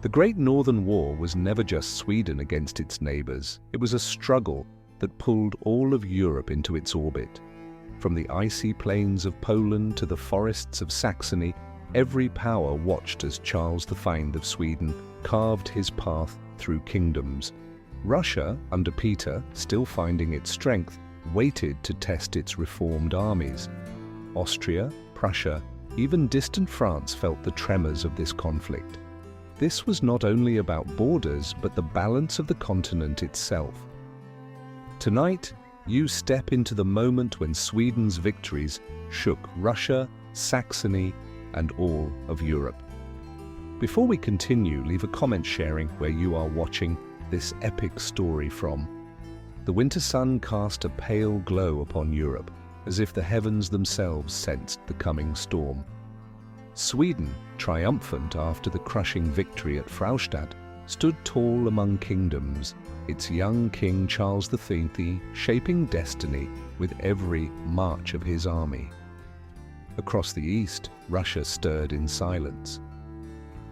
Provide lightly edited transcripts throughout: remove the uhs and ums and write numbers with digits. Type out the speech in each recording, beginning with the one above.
The Great Northern War was never just Sweden against its neighbors. It was a struggle that pulled all of Europe into its orbit. From the icy plains of Poland to the forests of Saxony, every power watched as Charles V of Sweden carved his path through kingdoms. Russia, under Peter, still finding its strength, waited to test its reformed armies. Austria, Prussia, even distant France felt the tremors of this conflict. This was not only about borders, but the balance of the continent itself. Tonight, you step into the moment when Sweden's victories shook Russia, Saxony, and all of Europe. Before we continue, leave a comment sharing where you are watching this epic story from. The winter sun cast a pale glow upon Europe, as if the heavens themselves sensed the coming storm. Sweden, triumphant after the crushing victory at Fraustadt, stood tall among kingdoms, its young King Charles XII shaping destiny with every march of his army. Across the east, Russia stirred in silence.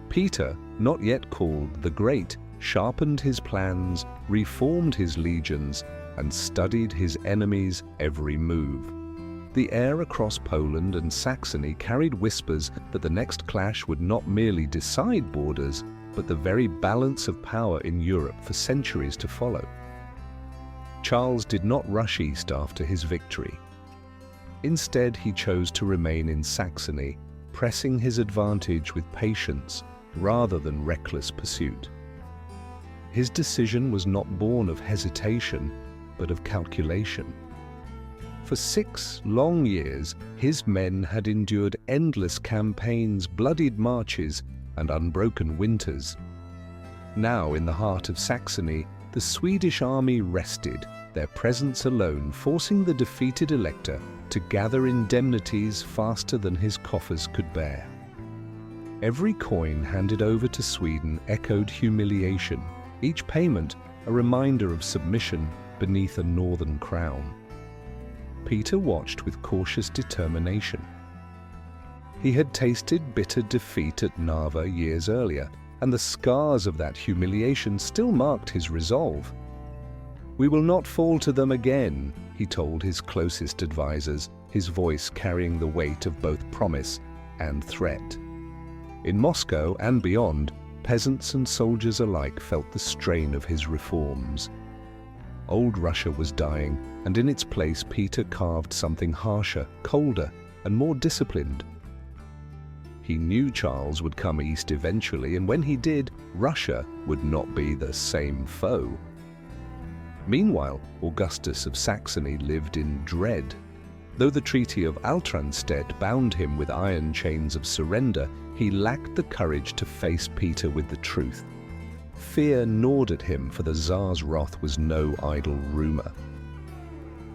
Peter, not yet called the Great, sharpened his plans, reformed his legions, and studied his enemies' every move. The air across Poland and Saxony carried whispers that the next clash would not merely decide borders, but the very balance of power in Europe for centuries to follow. Charles did not rush east after his victory. Instead, he chose to remain in Saxony, pressing his advantage with patience rather than reckless pursuit. His decision was not born of hesitation, but of calculation. For 6 long years, his men had endured endless campaigns, bloodied marches, and unbroken winters. Now, in the heart of Saxony, the Swedish army rested, their presence alone forcing the defeated elector to gather indemnities faster than his coffers could bear. Every coin handed over to Sweden echoed humiliation, each payment a reminder of submission beneath a northern crown. Peter watched with cautious determination. He had tasted bitter defeat at Narva years earlier, and the scars of that humiliation still marked his resolve. "We will not fall to them again," he told his closest advisors, his voice carrying the weight of both promise and threat. In Moscow and beyond, peasants and soldiers alike felt the strain of his reforms. Old Russia was dying, and in its place Peter carved something harsher, colder, and more disciplined. He knew Charles would come east eventually, and when he did, Russia would not be the same foe. Meanwhile, Augustus of Saxony lived in dread. Though the Treaty of Altrandstedt bound him with iron chains of surrender, he lacked the courage to face Peter with the truth. Fear gnawed at him, for the Tsar's wrath was no idle rumor.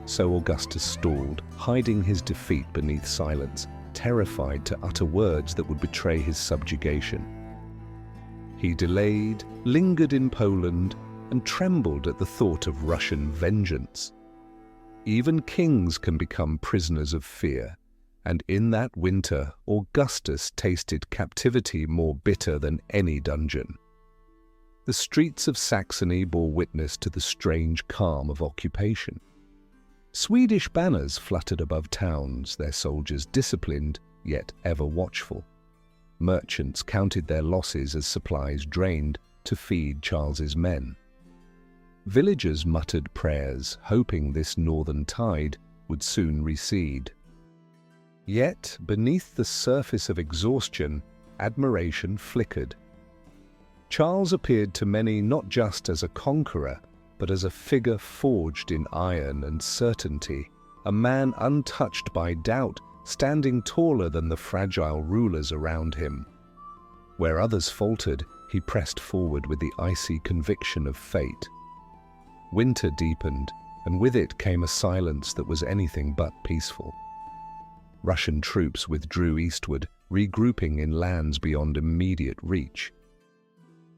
So Augustus stalled, hiding his defeat beneath silence, terrified to utter words that would betray his subjugation. He delayed, lingered in Poland, and trembled at the thought of Russian vengeance. Even kings can become prisoners of fear, and in that winter, Augustus tasted captivity more bitter than any dungeon. The streets of Saxony bore witness to the strange calm of occupation. Swedish banners fluttered above towns, their soldiers disciplined, yet ever watchful. Merchants counted their losses as supplies drained to feed Charles's men. Villagers muttered prayers, hoping this northern tide would soon recede. Yet, beneath the surface of exhaustion, admiration flickered. Charles appeared to many not just as a conqueror, but as a figure forged in iron and certainty, a man untouched by doubt, standing taller than the fragile rulers around him. Where others faltered, he pressed forward with the icy conviction of fate. Winter deepened, and with it came a silence that was anything but peaceful. Russian troops withdrew eastward, regrouping in lands beyond immediate reach.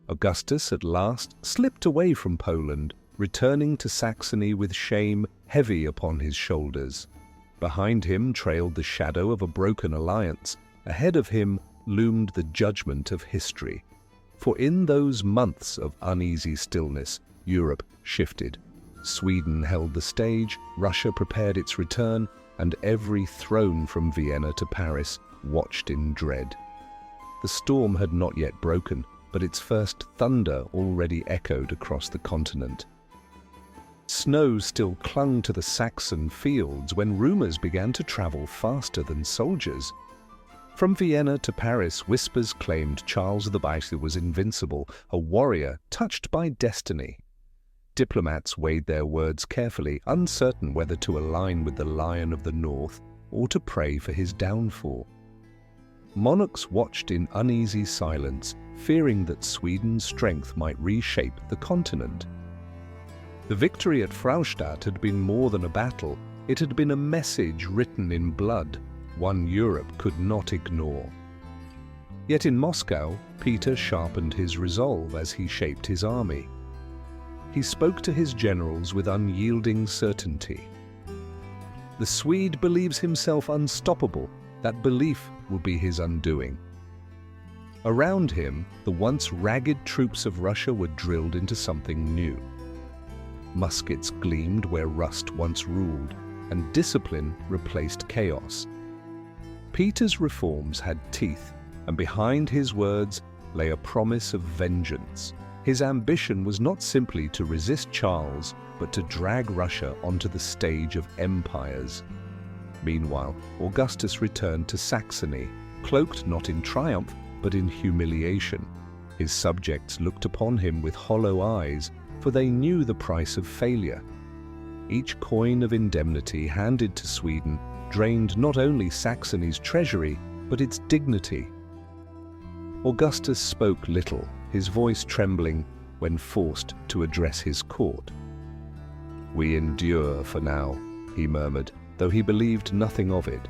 Augustus at last slipped away from Poland, returning to Saxony with shame heavy upon his shoulders. Behind him trailed the shadow of a broken alliance. Ahead of him loomed the judgment of history. For in those months of uneasy stillness, Europe shifted. Sweden held the stage, Russia prepared its return, and every throne from Vienna to Paris watched in dread. The storm had not yet broken, but its first thunder already echoed across the continent. Snow still clung to the Saxon fields when rumors began to travel faster than soldiers. From Vienna to Paris, whispers claimed Charles XII was invincible, a warrior touched by destiny. Diplomats weighed their words carefully, uncertain whether to align with the Lion of the North or to pray for his downfall. Monarchs watched in uneasy silence, fearing that Sweden's strength might reshape the continent. The victory at Fraustadt had been more than a battle. It had been a message written in blood, one Europe could not ignore. Yet in Moscow, Peter sharpened his resolve as he shaped his army. He spoke to his generals with unyielding certainty. The Swede believes himself unstoppable. That belief will be his undoing. Around him, the once ragged troops of Russia were drilled into something new. Muskets gleamed where rust once ruled, and discipline replaced chaos. Peter's reforms had teeth, and behind his words lay a promise of vengeance. His ambition was not simply to resist Charles, but to drag Russia onto the stage of empires. Meanwhile, Augustus returned to Saxony, cloaked not in triumph, but in humiliation. His subjects looked upon him with hollow eyes, for they knew the price of failure. Each coin of indemnity handed to Sweden drained not only Saxony's treasury, but its dignity. Augustus spoke little, his voice trembling when forced to address his court. "We endure for now," he murmured, though he believed nothing of it.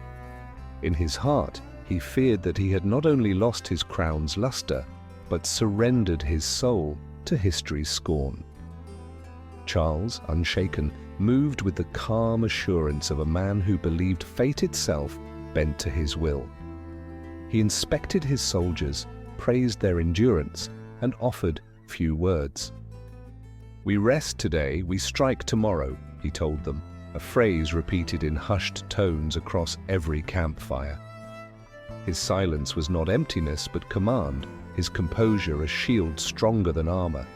In his heart, he feared that he had not only lost his crown's luster, but surrendered his soul to history's scorn. Charles, unshaken, moved with the calm assurance of a man who believed fate itself bent to his will. He inspected his soldiers, praised their endurance, and offered few words. "We rest today, we strike tomorrow," he told them, a phrase repeated in hushed tones across every campfire. His silence was not emptiness but command, his composure a shield stronger than armor.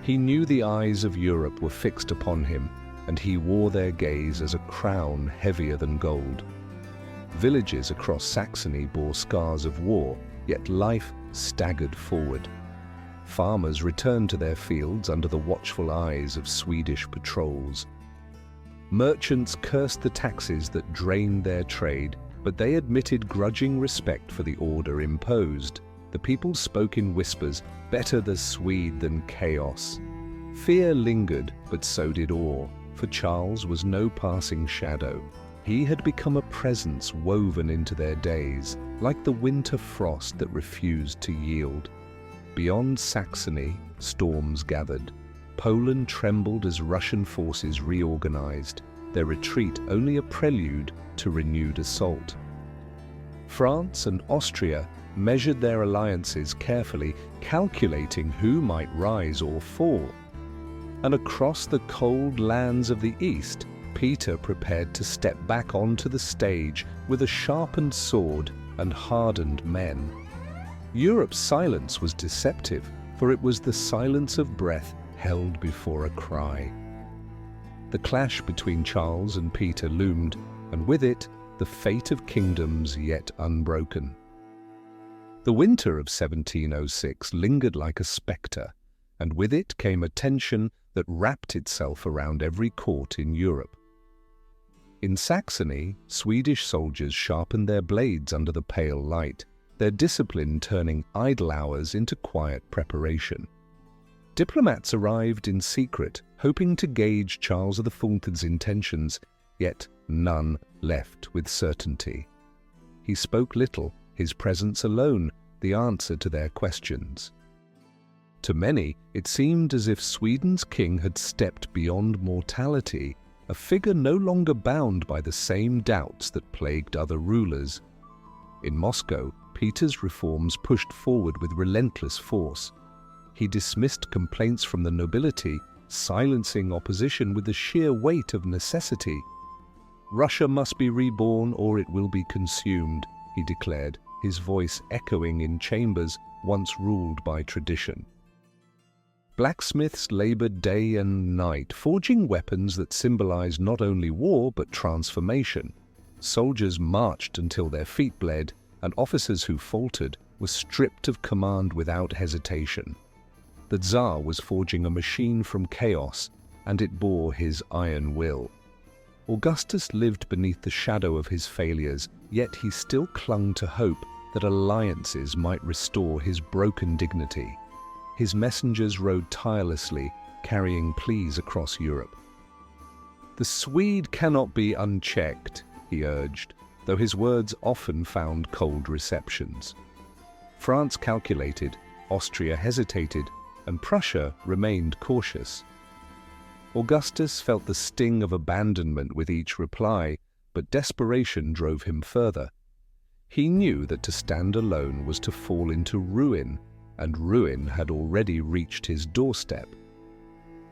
He knew the eyes of Europe were fixed upon him, and he wore their gaze as a crown heavier than gold. Villages across Saxony bore scars of war, yet life staggered forward. Farmers returned to their fields under the watchful eyes of Swedish patrols. Merchants cursed the taxes that drained their trade, but they admitted grudging respect for the order imposed. The people spoke in whispers, better the Swede than chaos. Fear lingered, but so did awe, for Charles was no passing shadow. He had become a presence woven into their days, like the winter frost that refused to yield. Beyond Saxony, storms gathered. Poland trembled as Russian forces reorganized, their retreat only a prelude to renewed assault. France and Austria measured their alliances carefully, calculating who might rise or fall. And across the cold lands of the East, Peter prepared to step back onto the stage with a sharpened sword and hardened men. Europe's silence was deceptive, for it was the silence of breath held before a cry. The clash between Charles and Peter loomed, and with it, the fate of kingdoms yet unbroken. The winter of 1706 lingered like a spectre, and with it came a tension that wrapped itself around every court in Europe. In Saxony, Swedish soldiers sharpened their blades under the pale light, their discipline turning idle hours into quiet preparation. Diplomats arrived in secret, hoping to gauge Charles XIV's intentions, yet none left with certainty. He spoke little, his presence alone the answer to their questions. To many, it seemed as if Sweden's king had stepped beyond mortality, a figure no longer bound by the same doubts that plagued other rulers. In Moscow, Peter's reforms pushed forward with relentless force. He dismissed complaints from the nobility, silencing opposition with the sheer weight of necessity. "Russia must be reborn or it will be consumed," he declared, his voice echoing in chambers once ruled by tradition. Blacksmiths labored day and night, forging weapons that symbolized not only war but transformation. Soldiers marched until their feet bled, and officers who faltered were stripped of command without hesitation. The Tsar was forging a machine from chaos, and it bore his iron will. Augustus lived beneath the shadow of his failures, yet he still clung to hope that alliances might restore his broken dignity. His messengers rode tirelessly, carrying pleas across Europe. "The Swede cannot be unchecked," he urged, though his words often found cold receptions. France calculated, Austria hesitated, and Prussia remained cautious. Augustus felt the sting of abandonment with each reply, but desperation drove him further. He knew that to stand alone was to fall into ruin, and ruin had already reached his doorstep.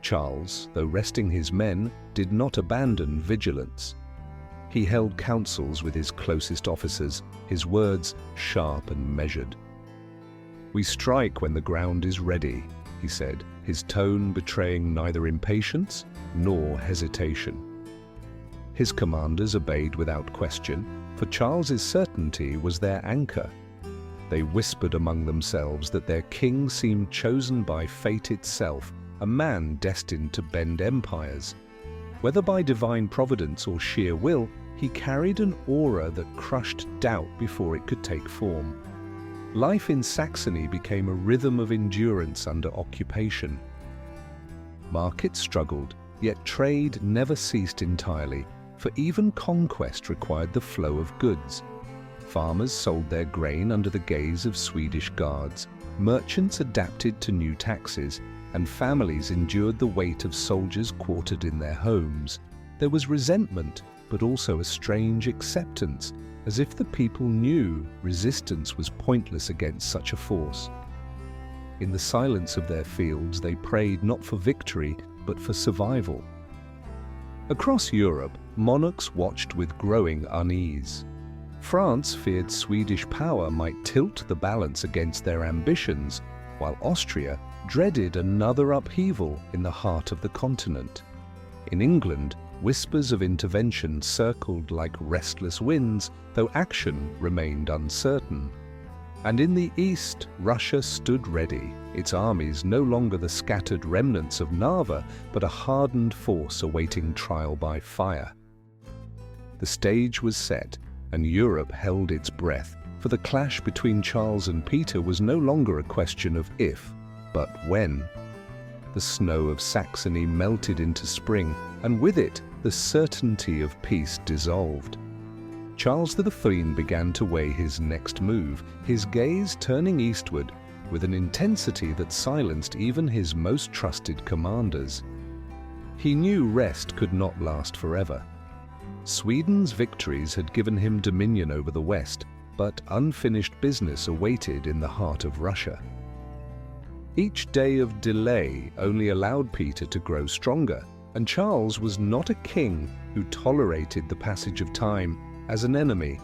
Charles, though resting his men, did not abandon vigilance. He held councils with his closest officers, his words sharp and measured. "We strike when the ground is ready," he said, his tone betraying neither impatience nor hesitation. His commanders obeyed without question, for Charles's certainty was their anchor. They whispered among themselves that their king seemed chosen by fate itself, a man destined to bend empires. Whether by divine providence or sheer will, he carried an aura that crushed doubt before it could take form. Life in Saxony became a rhythm of endurance under occupation. Markets struggled, yet trade never ceased entirely, for even conquest required the flow of goods. Farmers sold their grain under the gaze of Swedish guards, merchants adapted to new taxes, and families endured the weight of soldiers quartered in their homes. There was resentment, but also a strange acceptance, as if the people knew resistance was pointless against such a force. In the silence of their fields, they prayed not for victory, but for survival. Across Europe, monarchs watched with growing unease. France feared Swedish power might tilt the balance against their ambitions, while Austria dreaded another upheaval in the heart of the continent. In England, whispers of intervention circled like restless winds, though action remained uncertain. And in the east, Russia stood ready, its armies no longer the scattered remnants of Narva, but a hardened force awaiting trial by fire. The stage was set, and Europe held its breath, for the clash between Charles and Peter was no longer a question of if, but when. The snow of Saxony melted into spring, and with it, the certainty of peace dissolved. Charles III began to weigh his next move, his gaze turning eastward with an intensity that silenced even his most trusted commanders. He knew rest could not last forever. Sweden's victories had given him dominion over the West, but unfinished business awaited in the heart of Russia. Each day of delay only allowed Peter to grow stronger, and Charles was not a king who tolerated the passage of time as an enemy.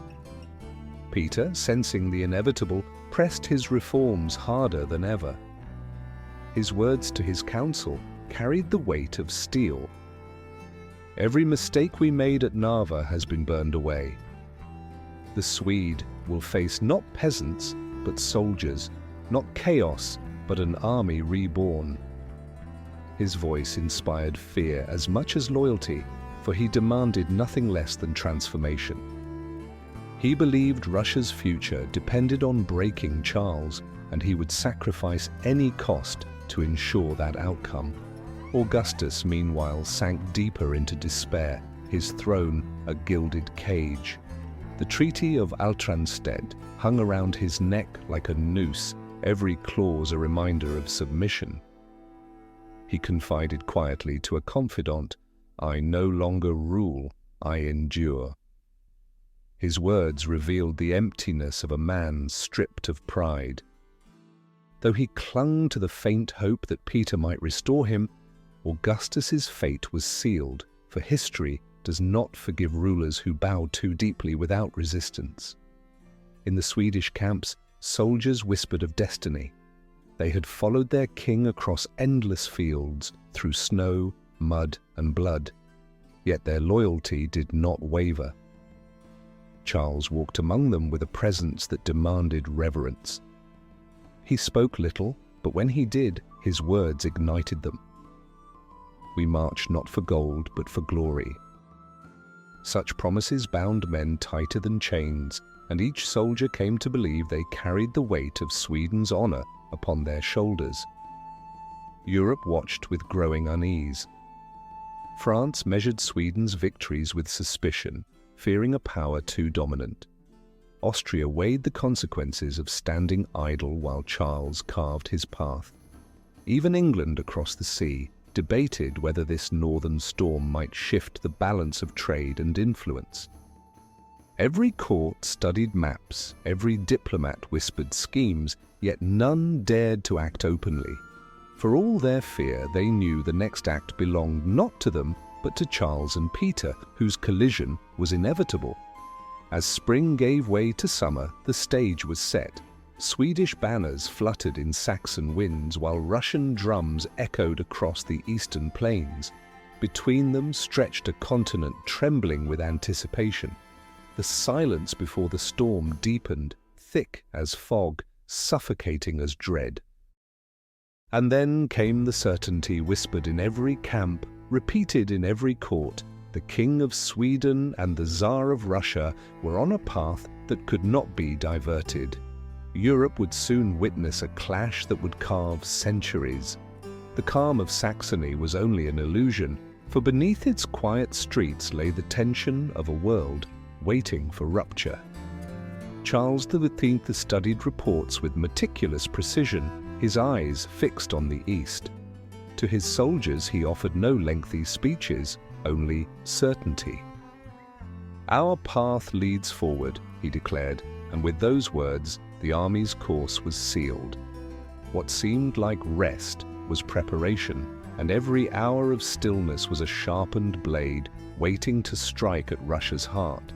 Peter, sensing the inevitable, pressed his reforms harder than ever. His words to his council carried the weight of steel. "Every mistake we made at Narva has been burned away. The Swede will face not peasants, but soldiers, not chaos, but an army reborn." His voice inspired fear as much as loyalty, for he demanded nothing less than transformation. He believed Russia's future depended on breaking Charles, and he would sacrifice any cost to ensure that outcome. Augustus, meanwhile, sank deeper into despair, his throne a gilded cage. The Treaty of Altrandstedt hung around his neck like a noose, every clause a reminder of submission. He confided quietly to a confidant, "I no longer rule, I endure." His words revealed the emptiness of a man stripped of pride. Though he clung to the faint hope that Peter might restore him, Augustus's fate was sealed, for history does not forgive rulers who bow too deeply without resistance. In the Swedish camps, soldiers whispered of destiny. They had followed their king across endless fields, through snow, mud, and blood. Yet their loyalty did not waver. Charles walked among them with a presence that demanded reverence. He spoke little, but when he did, his words ignited them. "We march not for gold, but for glory." Such promises bound men tighter than chains, and each soldier came to believe they carried the weight of Sweden's honor upon their shoulders. Europe watched with growing unease. France measured Sweden's victories with suspicion, fearing a power too dominant. Austria weighed the consequences of standing idle while Charles carved his path. Even England across the sea debated whether this northern storm might shift the balance of trade and influence. Every court studied maps, every diplomat whispered schemes, yet none dared to act openly. For all their fear, they knew the next act belonged not to them, but to Charles and Peter, whose collision was inevitable. As spring gave way to summer, the stage was set. Swedish banners fluttered in Saxon winds, while Russian drums echoed across the eastern plains. Between them stretched a continent trembling with anticipation. The silence before the storm deepened, thick as fog, suffocating as dread. And then came the certainty whispered in every camp, repeated in every court. The King of Sweden and the Tsar of Russia were on a path that could not be diverted. Europe would soon witness a clash that would carve centuries. The calm of Saxony was only an illusion, for beneath its quiet streets lay the tension of a world waiting for rupture. Charles XIII studied reports with meticulous precision, his eyes fixed on the east. To his soldiers he offered no lengthy speeches, only certainty. "Our path leads forward," he declared, and with those words the army's course was sealed. What seemed like rest was preparation, and every hour of stillness was a sharpened blade waiting to strike at Russia's heart.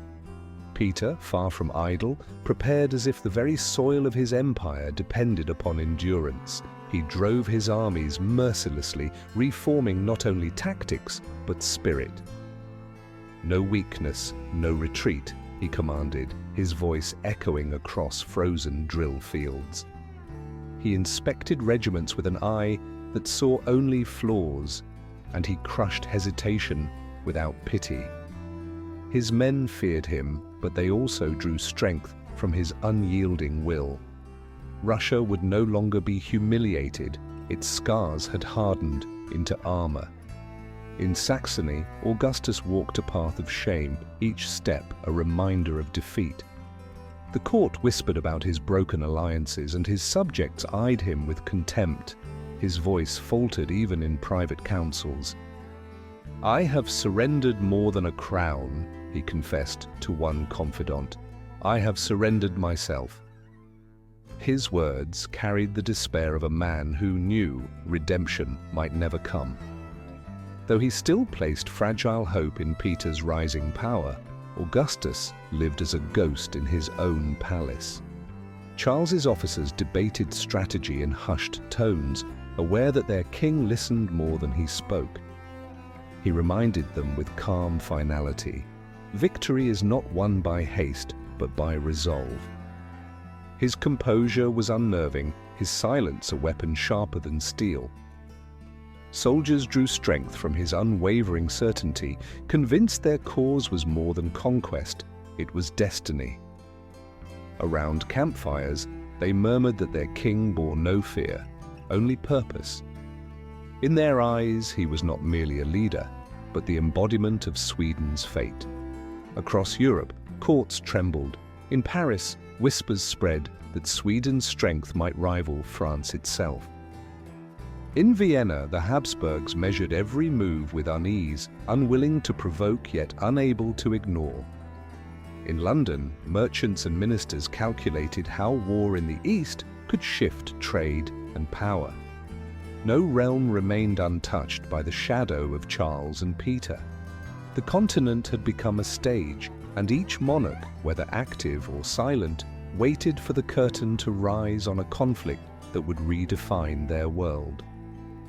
Peter, far from idle, prepared as if the very soil of his empire depended upon endurance. He drove his armies mercilessly, reforming not only tactics, but spirit. "No weakness, no retreat," he commanded, his voice echoing across frozen drill fields. He inspected regiments with an eye that saw only flaws, and he crushed hesitation without pity. His men feared him, but they also drew strength from his unyielding will. Russia would no longer be humiliated. Its scars had hardened into armor. In Saxony, Augustus walked a path of shame, each step a reminder of defeat. The court whispered about his broken alliances, and his subjects eyed him with contempt. His voice faltered even in private councils. "I have surrendered more than a crown," he confessed to one confidant. "I have surrendered myself." His words carried the despair of a man who knew redemption might never come. Though he still placed fragile hope in Peter's rising power, Augustus lived as a ghost in his own palace. Charles's officers debated strategy in hushed tones, aware that their king listened more than he spoke. He reminded them with calm finality, "Victory is not won by haste, but by resolve." His composure was unnerving, his silence a weapon sharper than steel. Soldiers drew strength from his unwavering certainty, convinced their cause was more than conquest, it was destiny. Around campfires, they murmured that their king bore no fear, only purpose. In their eyes, he was not merely a leader, but the embodiment of Sweden's fate. Across Europe, courts trembled. In Paris, whispers spread that Sweden's strength might rival France itself. In Vienna, the Habsburgs measured every move with unease, unwilling to provoke yet unable to ignore. In London, merchants and ministers calculated how war in the East could shift trade and power. No realm remained untouched by the shadow of Charles and Peter. The continent had become a stage, and each monarch, whether active or silent, waited for the curtain to rise on a conflict that would redefine their world.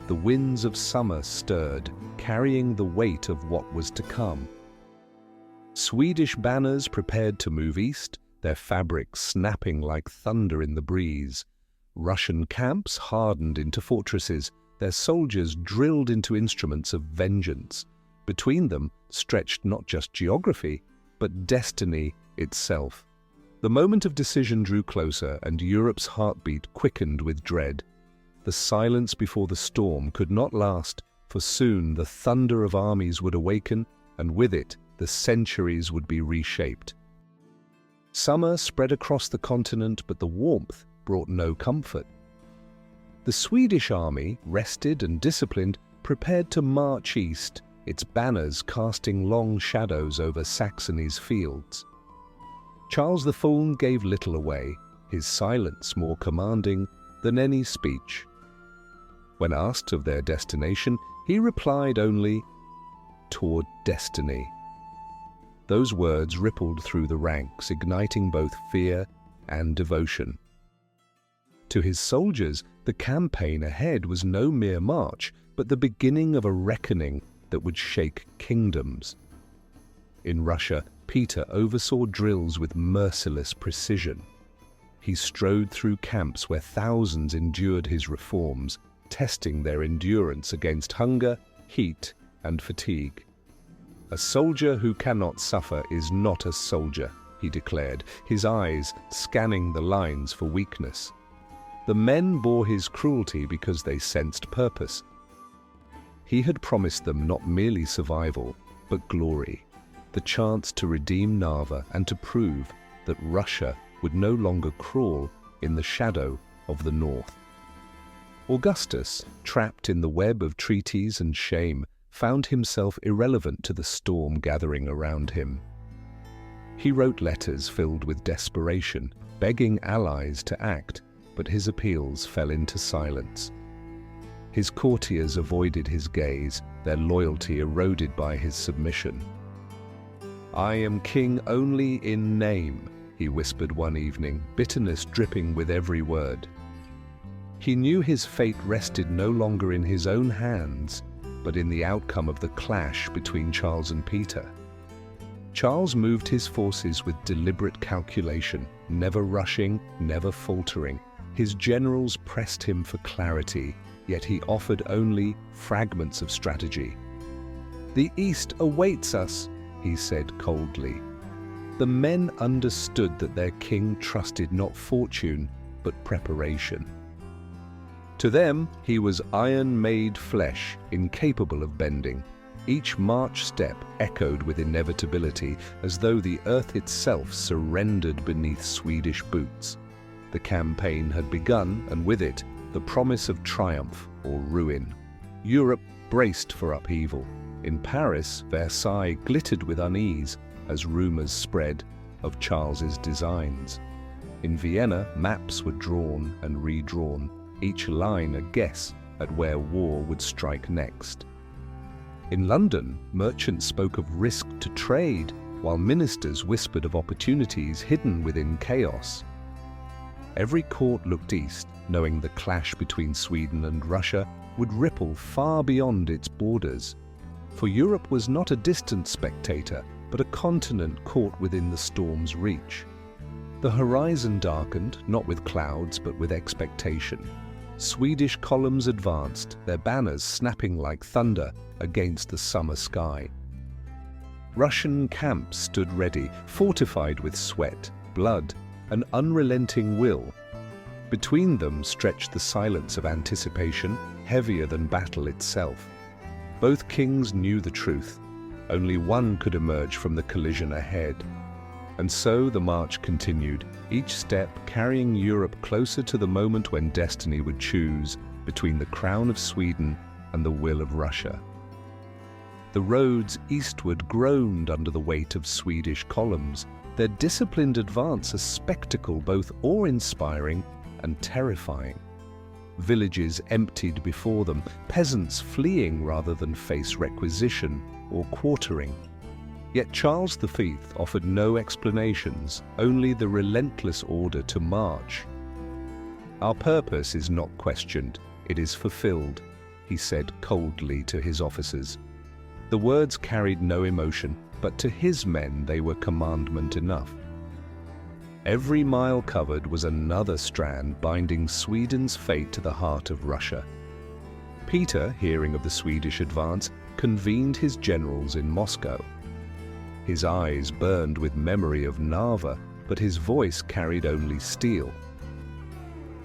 The winds of summer stirred, carrying the weight of what was to come. Swedish banners prepared to move east, their fabrics snapping like thunder in the breeze. Russian camps hardened into fortresses, their soldiers drilled into instruments of vengeance. Between them stretched not just geography, but destiny itself. The moment of decision drew closer, and Europe's heartbeat quickened with dread. The silence before the storm could not last, for soon the thunder of armies would awaken, and with it the centuries would be reshaped. Summer spread across the continent, but the warmth brought no comfort. The Swedish army, rested and disciplined, prepared to march east, its banners casting long shadows over Saxony's fields. Charles the Full gave little away, his silence more commanding than any speech. When asked of their destination, he replied only, "Toward destiny." Those words rippled through the ranks, igniting both fear and devotion. To his soldiers, the campaign ahead was no mere march, but the beginning of a reckoning that would shake kingdoms. In Russia, Peter oversaw drills with merciless precision. He strode through camps where thousands endured his reforms, testing their endurance against hunger, heat, and fatigue. "A soldier who cannot suffer is not a soldier," he declared, his eyes scanning the lines for weakness. The men bore his cruelty because they sensed purpose. He had promised them not merely survival, but glory, the chance to redeem Narva and to prove that Russia would no longer crawl in the shadow of the North. Augustus, trapped in the web of treaties and shame, found himself irrelevant to the storm gathering around him. He wrote letters filled with desperation, begging allies to act, but his appeals fell into silence. His courtiers avoided his gaze, their loyalty eroded by his submission. "I am king only in name," he whispered one evening, bitterness dripping with every word. He knew his fate rested no longer in his own hands, but in the outcome of the clash between Charles and Peter. Charles moved his forces with deliberate calculation, never rushing, never faltering. His generals pressed him for clarity, yet he offered only fragments of strategy. "The East awaits us," he said coldly. The men understood that their king trusted not fortune, but preparation. To them, he was iron-made flesh, incapable of bending. Each march step echoed with inevitability, as though the earth itself surrendered beneath Swedish boots. The campaign had begun, and with it, the promise of triumph or ruin. Europe braced for upheaval. In Paris, Versailles glittered with unease as rumors spread of Charles's designs. In Vienna, maps were drawn and redrawn, each line a guess at where war would strike next. In London, merchants spoke of risk to trade, while ministers whispered of opportunities hidden within chaos. Every court looked east, knowing the clash between Sweden and Russia would ripple far beyond its borders. For Europe was not a distant spectator, but a continent caught within the storm's reach. The horizon darkened, not with clouds, but with expectation. Swedish columns advanced, their banners snapping like thunder against the summer sky. Russian camps stood ready, fortified with sweat, blood, an unrelenting will. Between them stretched the silence of anticipation, heavier than battle itself. Both kings knew the truth. Only one could emerge from the collision ahead. And so the march continued, each step carrying Europe closer to the moment when destiny would choose between the crown of Sweden and the will of Russia. The roads eastward groaned under the weight of Swedish columns, their disciplined advance a spectacle both awe-inspiring and terrifying. Villages emptied before them, peasants fleeing rather than face requisition or quartering. Yet Charles V offered no explanations, only the relentless order to march. "Our purpose is not questioned, it is fulfilled," he said coldly to his officers. The words carried no emotion, but to his men they were commandment enough. Every mile covered was another strand binding Sweden's fate to the heart of Russia. Peter, hearing of the Swedish advance, convened his generals in Moscow. His eyes burned with memory of Narva, but his voice carried only steel.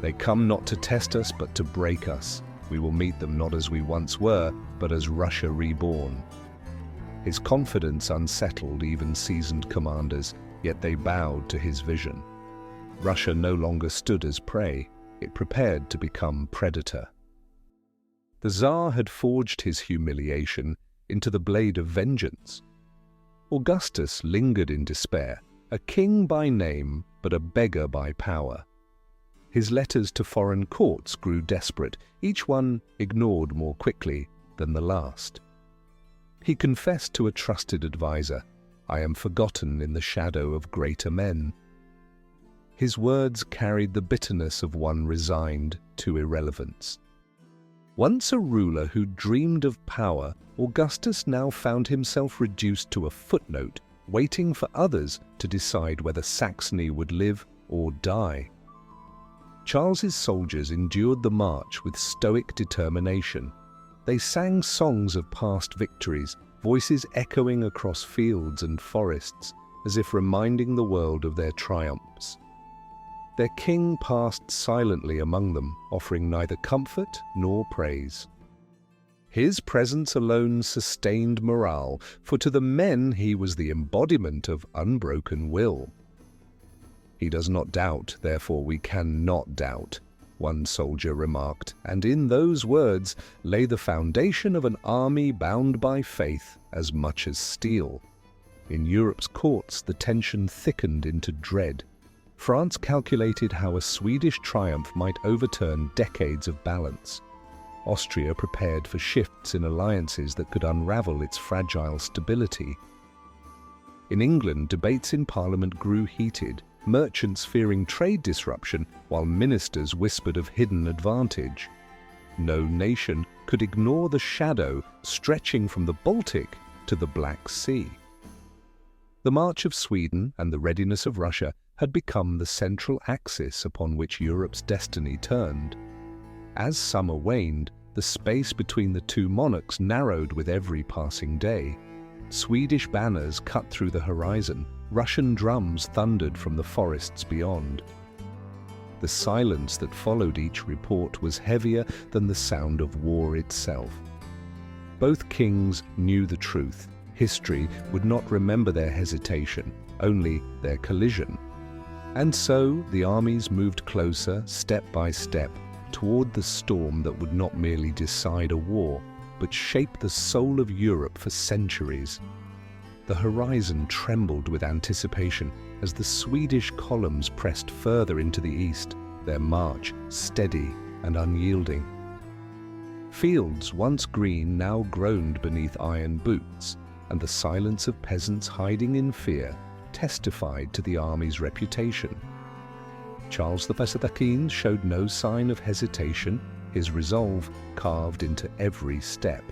"They come not to test us, but to break us. We will meet them not as we once were, but as Russia reborn." His confidence unsettled even seasoned commanders, yet they bowed to his vision. Russia no longer stood as prey, it prepared to become predator. The Tsar had forged his humiliation into the blade of vengeance. Augustus lingered in despair, a king by name, but a beggar by power. His letters to foreign courts grew desperate, each one ignored more quickly than the last. He confessed to a trusted adviser, "I am forgotten in the shadow of greater men." His words carried the bitterness of one resigned to irrelevance. Once a ruler who dreamed of power, Augustus now found himself reduced to a footnote, waiting for others to decide whether Saxony would live or die. Charles's soldiers endured the march with stoic determination. They sang songs of past victories, voices echoing across fields and forests, as if reminding the world of their triumphs. Their king passed silently among them, offering neither comfort nor praise. His presence alone sustained morale, for to the men he was the embodiment of unbroken will. "He does not doubt, therefore we cannot doubt," one soldier remarked, and in those words lay the foundation of an army bound by faith as much as steel. In Europe's courts the tension thickened into dread. France calculated how a Swedish triumph might overturn decades of balance. Austria prepared for shifts in alliances that could unravel its fragile stability. In England, debates in Parliament grew heated, merchants fearing trade disruption while ministers whispered of hidden advantage. No nation could ignore the shadow stretching from the Baltic to the Black Sea. The march of Sweden and the readiness of Russia had become the central axis upon which Europe's destiny turned. As summer waned, the space between the two monarchs narrowed with every passing day. Swedish banners cut through the horizon, Russian drums thundered from the forests beyond. The silence that followed each report was heavier than the sound of war itself. Both kings knew the truth. History would not remember their hesitation, only their collision. And so the armies moved closer, step by step, toward the storm that would not merely decide a war, but shape the soul of Europe for centuries. The horizon trembled with anticipation as the Swedish columns pressed further into the east, their march steady and unyielding. Fields once green now groaned beneath iron boots, and the silence of peasants hiding in fear testified to the army's reputation. Charles XII showed no sign of hesitation, his resolve carved into every step.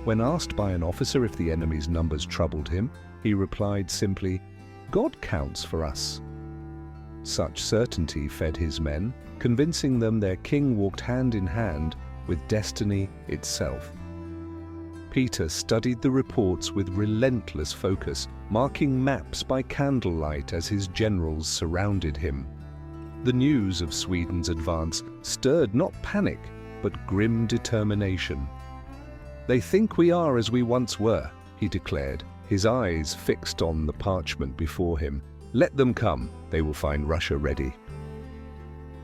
When asked by an officer if the enemy's numbers troubled him, he replied simply, "God counts for us." Such certainty fed his men, convincing them their king walked hand in hand with destiny itself. Peter studied the reports with relentless focus, marking maps by candlelight as his generals surrounded him. The news of Sweden's advance stirred not panic, but grim determination. "They think we are as we once were," he declared, his eyes fixed on the parchment before him. "Let them come, they will find Russia ready."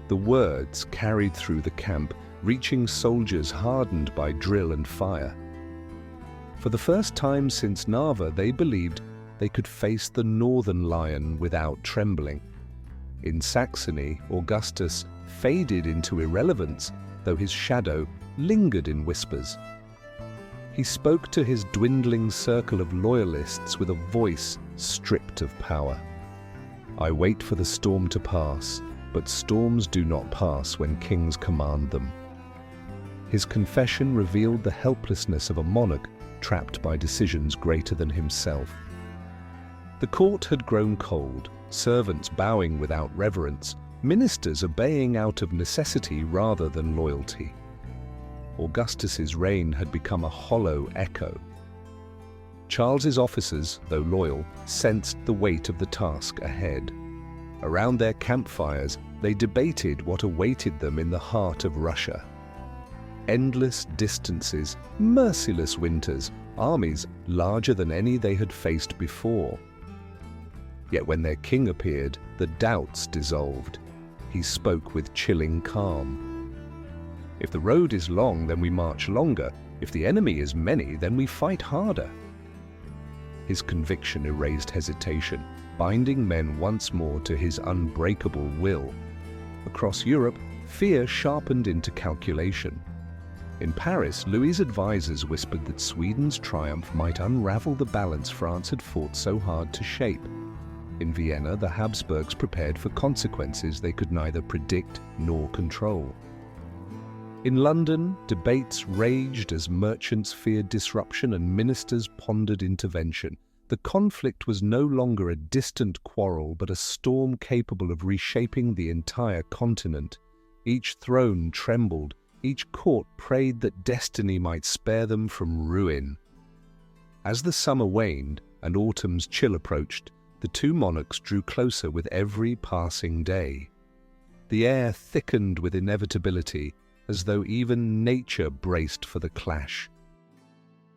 The words carried through the camp, reaching soldiers hardened by drill and fire. For the first time since Narva, they believed they could face the northern lion without trembling. In Saxony, Augustus faded into irrelevance, though his shadow lingered in whispers. He spoke to his dwindling circle of loyalists with a voice stripped of power. "I wait for the storm to pass, but storms do not pass when kings command them." His confession revealed the helplessness of a monarch trapped by decisions greater than himself. The court had grown cold, servants bowing without reverence, ministers obeying out of necessity rather than loyalty. Augustus's reign had become a hollow echo. Charles's officers, though loyal, sensed the weight of the task ahead. Around their campfires, they debated what awaited them in the heart of Russia. Endless distances, merciless winters, armies larger than any they had faced before. Yet when their king appeared, the doubts dissolved. He spoke with chilling calm. "If the road is long, then we march longer. If the enemy is many, then we fight harder." His conviction erased hesitation, binding men once more to his unbreakable will. Across Europe, fear sharpened into calculation. In Paris, Louis's advisors whispered that Sweden's triumph might unravel the balance France had fought so hard to shape. In Vienna, the Habsburgs prepared for consequences they could neither predict nor control. In London, debates raged as merchants feared disruption and ministers pondered intervention. The conflict was no longer a distant quarrel, but a storm capable of reshaping the entire continent. Each throne trembled, each court prayed that destiny might spare them from ruin. As the summer waned and autumn's chill approached, the two monarchs drew closer with every passing day. The air thickened with inevitability, as though even nature braced for the clash.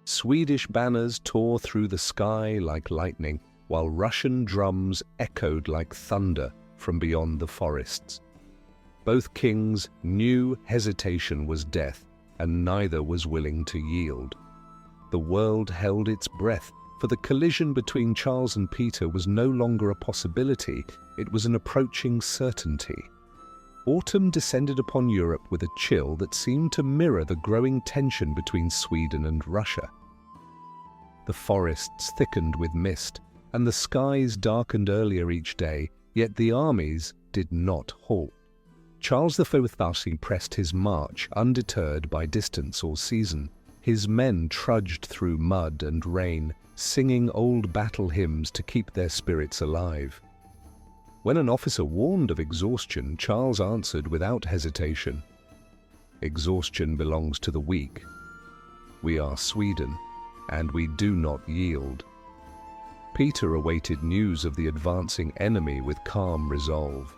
Swedish banners tore through the sky like lightning, while Russian drums echoed like thunder from beyond the forests. Both kings knew hesitation was death, and neither was willing to yield. The world held its breath, for the collision between Charles and Peter was no longer a possibility, it was an approaching certainty. Autumn descended upon Europe with a chill that seemed to mirror the growing tension between Sweden and Russia. The forests thickened with mist, and the skies darkened earlier each day, yet the armies did not halt. Charles XII pressed his march, undeterred by distance or season. His men trudged through mud and rain, singing old battle hymns to keep their spirits alive. When an officer warned of exhaustion, Charles answered without hesitation, "Exhaustion belongs to the weak. We are Sweden, and we do not yield." Peter awaited news of the advancing enemy with calm resolve.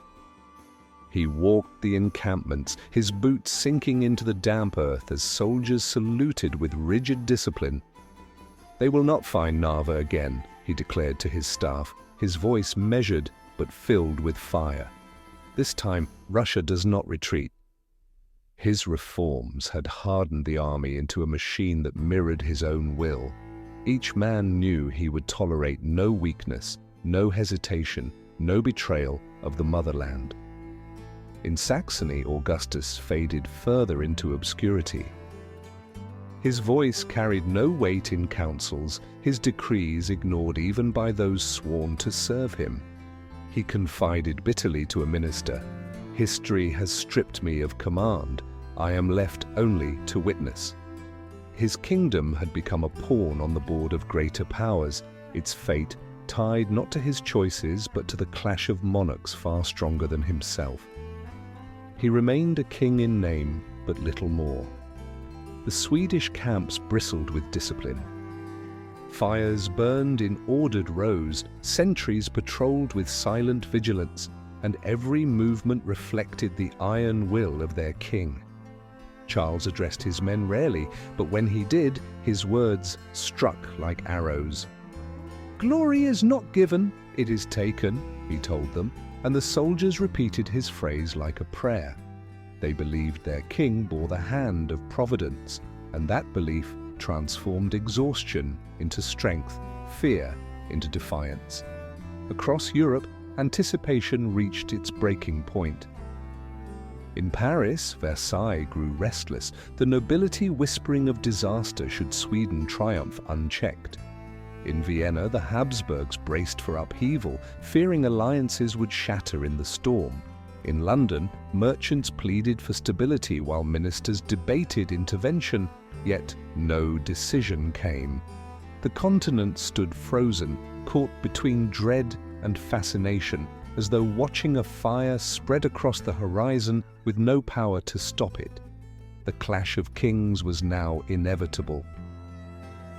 He walked the encampments, his boots sinking into the damp earth as soldiers saluted with rigid discipline. "They will not find Narva again," he declared to his staff, his voice measured but filled with fire. "This time, Russia does not retreat." His reforms had hardened the army into a machine that mirrored his own will. Each man knew he would tolerate no weakness, no hesitation, no betrayal of the motherland. In Saxony, Augustus faded further into obscurity. His voice carried no weight in councils, his decrees ignored even by those sworn to serve him. He confided bitterly to a minister, "History has stripped me of command. I am left only to witness." His kingdom had become a pawn on the board of greater powers, its fate tied not to his choices but to the clash of monarchs far stronger than himself. He remained a king in name, but little more. The Swedish camps bristled with discipline. Fires burned in ordered rows, sentries patrolled with silent vigilance, and every movement reflected the iron will of their king. Charles addressed his men rarely, but when he did, his words struck like arrows. "Glory is not given, it is taken," he told them, and the soldiers repeated his phrase like a prayer. They believed their king bore the hand of providence, and that belief transformed exhaustion into strength, fear into defiance. Across Europe, anticipation reached its breaking point. In Paris, Versailles grew restless, the nobility whispering of disaster should Sweden triumph unchecked. In Vienna, the Habsburgs braced for upheaval, fearing alliances would shatter in the storm. In London, merchants pleaded for stability while ministers debated intervention, yet no decision came. The continent stood frozen, caught between dread and fascination, as though watching a fire spread across the horizon with no power to stop it. The clash of kings was now inevitable.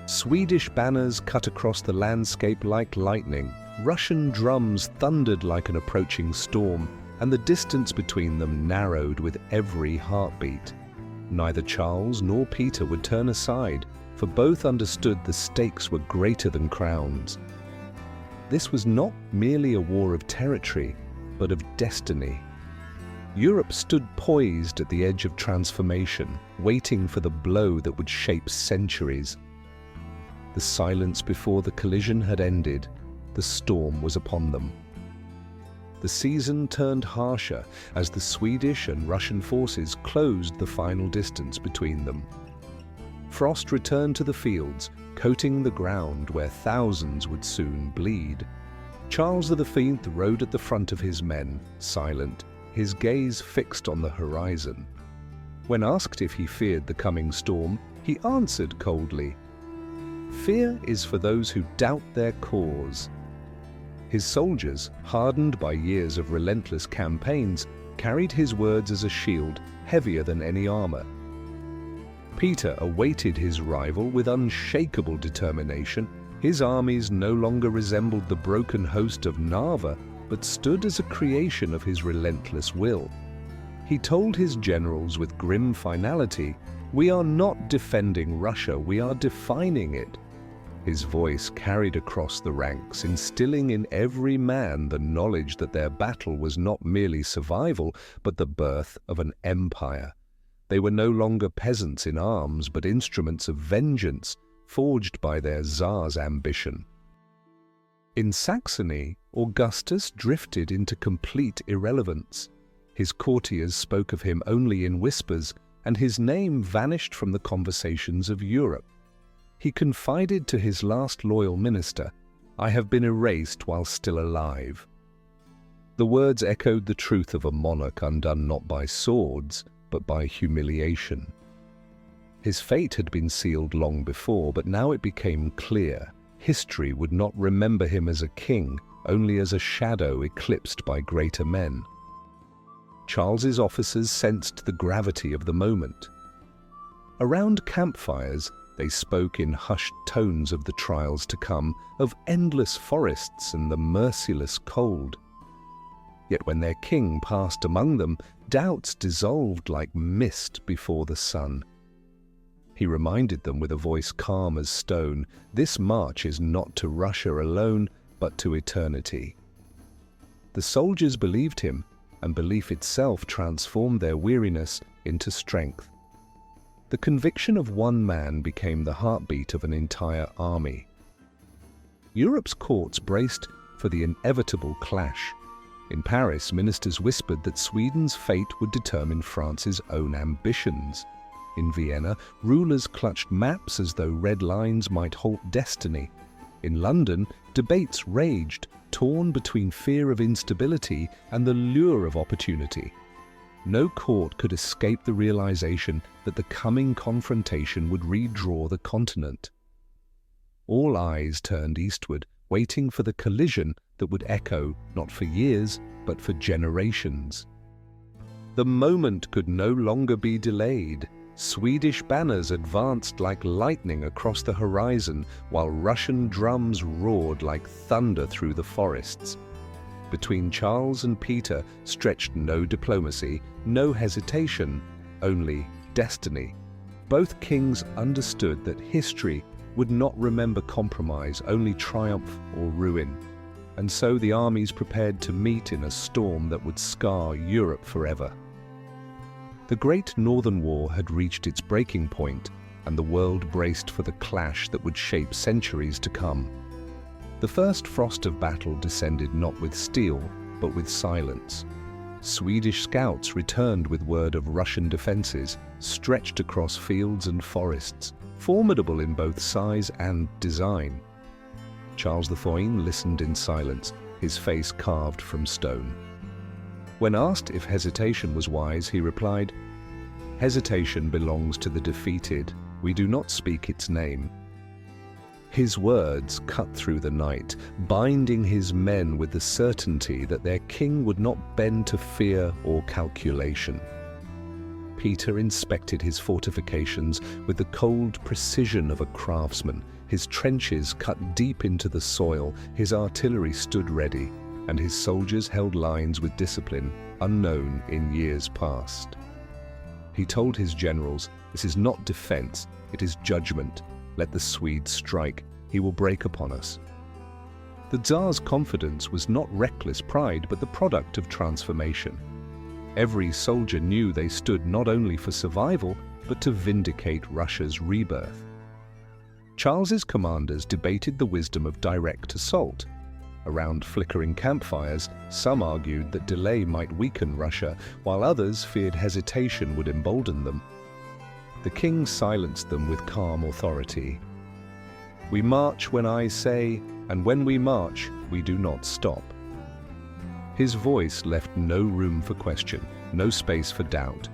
Swedish banners cut across the landscape like lightning, Russian drums thundered like an approaching storm, and the distance between them narrowed with every heartbeat. Neither Charles nor Peter would turn aside, for both understood the stakes were greater than crowns. This was not merely a war of territory, but of destiny. Europe stood poised at the edge of transformation, waiting for the blow that would shape centuries. The silence before the collision had ended. The storm was upon them. The season turned harsher as the Swedish and Russian forces closed the final distance between them. Frost returned to the fields, coating the ground where thousands would soon bleed. Charles V rode at the front of his men, silent, his gaze fixed on the horizon. When asked if he feared the coming storm, he answered coldly, "Fear is for those who doubt their cause." His soldiers, hardened by years of relentless campaigns, carried his words as a shield, heavier than any armor. Peter awaited his rival with unshakable determination. His armies no longer resembled the broken host of Narva, but stood as a creation of his relentless will. He told his generals with grim finality, "We are not defending Russia, we are defining it." His voice carried across the ranks, instilling in every man the knowledge that their battle was not merely survival, but the birth of an empire. They were no longer peasants in arms, but instruments of vengeance, forged by their Tsar's ambition. In Saxony, Augustus drifted into complete irrelevance. His courtiers spoke of him only in whispers, and his name vanished from the conversations of Europe. He confided to his last loyal minister, "I have been erased while still alive." The words echoed the truth of a monarch undone not by swords, but by humiliation. His fate had been sealed long before, but now it became clear. History would not remember him as a king, only as a shadow eclipsed by greater men. Charles's officers sensed the gravity of the moment. Around campfires, they spoke in hushed tones of the trials to come, of endless forests and the merciless cold. Yet when their king passed among them, doubts dissolved like mist before the sun. He reminded them with a voice calm as stone, "This march is not to Russia alone, but to eternity." The soldiers believed him, and belief itself transformed their weariness into strength. The conviction of one man became the heartbeat of an entire army. Europe's courts braced for the inevitable clash. In Paris, ministers whispered that Sweden's fate would determine France's own ambitions. In Vienna, rulers clutched maps as though red lines might halt destiny. In London, debates raged, torn between fear of instability and the lure of opportunity. No court could escape the realization that the coming confrontation would redraw the continent. All eyes turned eastward, waiting for the collision that would echo not for years, but for generations. The moment could no longer be delayed. Swedish banners advanced like lightning across the horizon, while Russian drums roared like thunder through the forests. Between Charles and Peter stretched no diplomacy, no hesitation, only destiny. Both kings understood that history would not remember compromise, only triumph or ruin. And so the armies prepared to meet in a storm that would scar Europe forever. The Great Northern War had reached its breaking point, and the world braced for the clash that would shape centuries to come. The first frost of battle descended not with steel, but with silence. Swedish scouts returned with word of Russian defenses, stretched across fields and forests, formidable in both size and design. Charles XIV listened in silence, his face carved from stone. When asked if hesitation was wise, he replied, "Hesitation belongs to the defeated. We do not speak its name." His words cut through the night, binding his men with the certainty that their king would not bend to fear or calculation. Peter inspected his fortifications with the cold precision of a craftsman. His trenches cut deep into the soil, his artillery stood ready, and his soldiers held lines with discipline unknown in years past. He told his generals, "This is not defense, it is judgment. Let the Swedes strike, he will break upon us." The Tsar's confidence was not reckless pride, but the product of transformation. Every soldier knew they stood not only for survival, but to vindicate Russia's rebirth. Charles's commanders debated the wisdom of direct assault. Around flickering campfires, some argued that delay might weaken Russia, while others feared hesitation would embolden them. The king silenced them with calm authority. "We march when I say, and when we march, we do not stop." His voice left no room for question, no space for doubt.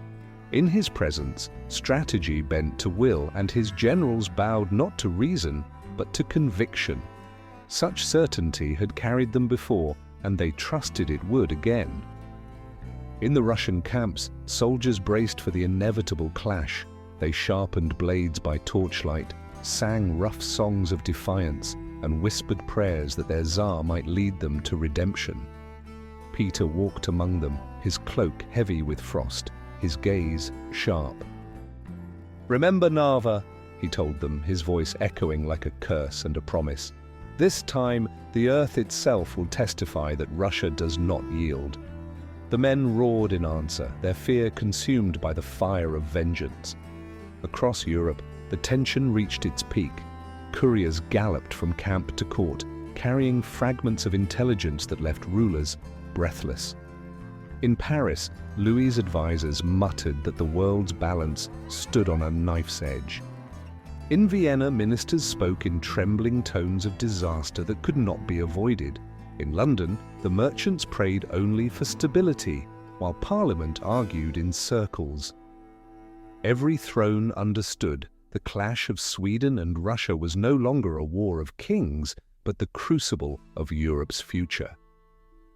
In his presence, strategy bent to will, and his generals bowed not to reason, but to conviction. Such certainty had carried them before, and they trusted it would again. In the Russian camps, soldiers braced for the inevitable clash. They sharpened blades by torchlight, sang rough songs of defiance, and whispered prayers that their Tsar might lead them to redemption. Peter walked among them, his cloak heavy with frost, his gaze sharp. "Remember Narva," he told them, his voice echoing like a curse and a promise. "This time, the earth itself will testify that Russia does not yield." The men roared in answer, their fear consumed by the fire of vengeance. Across Europe, the tension reached its peak. Couriers galloped from camp to court, carrying fragments of intelligence that left rulers breathless. In Paris, Louis's advisors muttered that the world's balance stood on a knife's edge. In Vienna, ministers spoke in trembling tones of disaster that could not be avoided. In London, the merchants prayed only for stability, while Parliament argued in circles. Every throne understood the clash of Sweden and Russia was no longer a war of kings, but the crucible of Europe's future.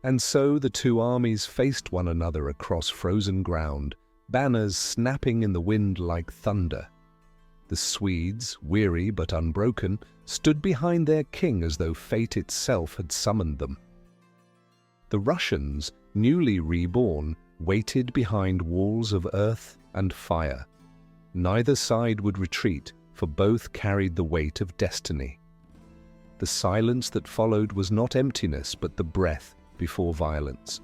And so the two armies faced one another across frozen ground, banners snapping in the wind like thunder. The Swedes, weary but unbroken, stood behind their king as though fate itself had summoned them. The Russians, newly reborn, waited behind walls of earth and fire. Neither side would retreat, for both carried the weight of destiny. The silence that followed was not emptiness, but the breath before violence.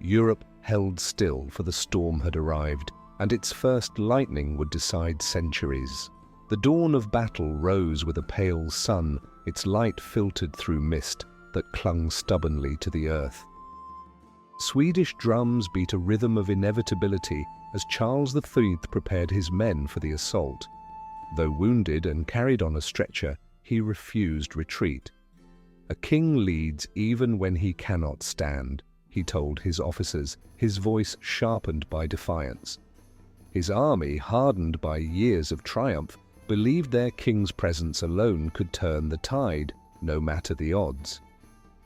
Europe held still, for the storm had arrived, and its first lightning would decide centuries. The dawn of battle rose with a pale sun, its light filtered through mist that clung stubbornly to the earth. Swedish drums beat a rhythm of inevitability as Charles XII prepared his men for the assault. Though wounded and carried on a stretcher, he refused retreat. "A king leads even when he cannot stand," he told his officers, his voice sharpened by defiance. His army, hardened by years of triumph, believed their king's presence alone could turn the tide, no matter the odds.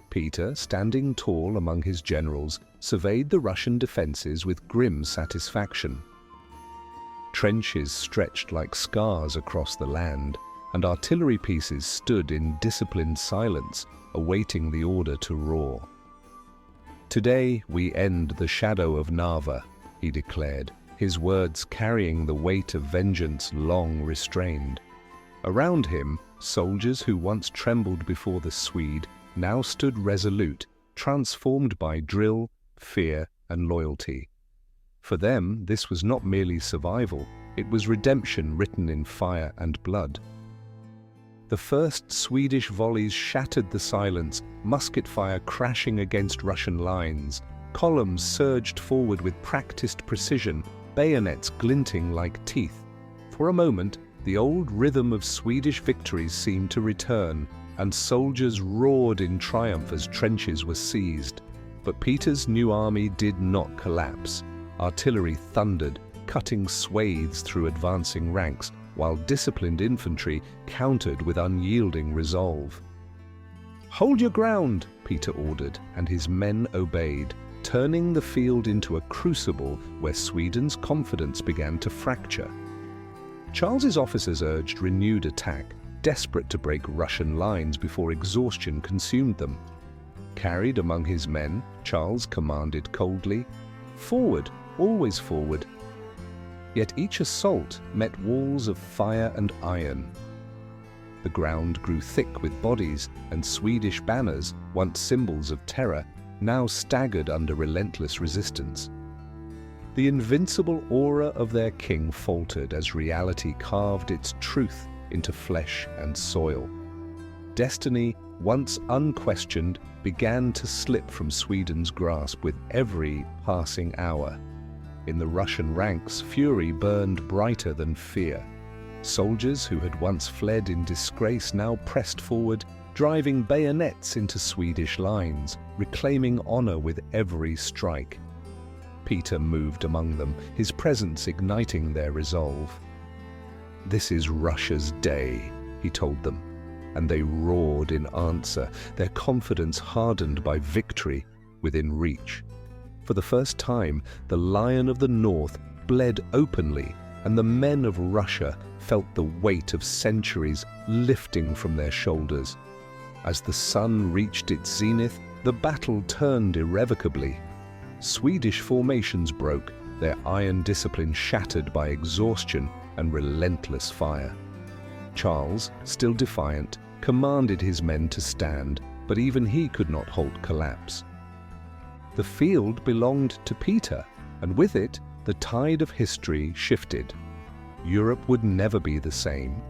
Peter, standing tall among his generals, surveyed the Russian defenses with grim satisfaction. Trenches stretched like scars across the land, and artillery pieces stood in disciplined silence, awaiting the order to roar. "Today we end the shadow of Narva," he declared, his words carrying the weight of vengeance long restrained. Around him, soldiers who once trembled before the Swede now stood resolute, transformed by drill, fear, and loyalty. For them, this was not merely survival, it was redemption written in fire and blood. The first Swedish volleys shattered the silence, musket fire crashing against Russian lines. Columns surged forward with practiced precision, bayonets glinting like teeth. For a moment, the old rhythm of Swedish victories seemed to return, and soldiers roared in triumph as trenches were seized. But Peter's new army did not collapse. Artillery thundered, cutting swathes through advancing ranks, while disciplined infantry countered with unyielding resolve. "Hold your ground," Peter ordered, and his men obeyed, turning the field into a crucible where Sweden's confidence began to fracture. Charles's officers urged renewed attack, desperate to break Russian lines before exhaustion consumed them. Carried among his men, Charles commanded coldly, "Forward, always forward." Yet each assault met walls of fire and iron. The ground grew thick with bodies, and Swedish banners, once symbols of terror, now staggered under relentless resistance. The invincible aura of their king faltered as reality carved its truth into flesh and soil. Destiny, once unquestioned, began to slip from Sweden's grasp with every passing hour. In the Russian ranks, fury burned brighter than fear. Soldiers who had once fled in disgrace now pressed forward, driving bayonets into Swedish lines, reclaiming honor with every strike. Peter moved among them, his presence igniting their resolve. "This is Russia's day," he told them, and they roared in answer, their confidence hardened by victory within reach. For the first time, the Lion of the North bled openly, and the men of Russia felt the weight of centuries lifting from their shoulders. As the sun reached its zenith, the battle turned irrevocably. Swedish formations broke, their iron discipline shattered by exhaustion and relentless fire. Charles, still defiant, commanded his men to stand, but even he could not halt collapse. The field belonged to Peter, and with it, the tide of history shifted. Europe would never be the same.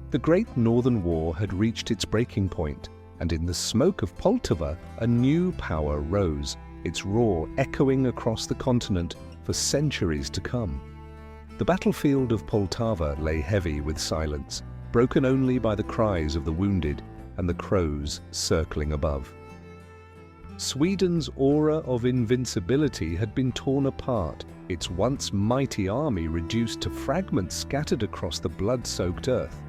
The Great Northern War had reached its breaking point, and in the smoke of Poltava, a new power rose, its roar echoing across the continent for centuries to come. The battlefield of Poltava lay heavy with silence, broken only by the cries of the wounded and the crows circling above. Sweden's aura of invincibility had been torn apart, its once mighty army reduced to fragments scattered across the blood-soaked earth.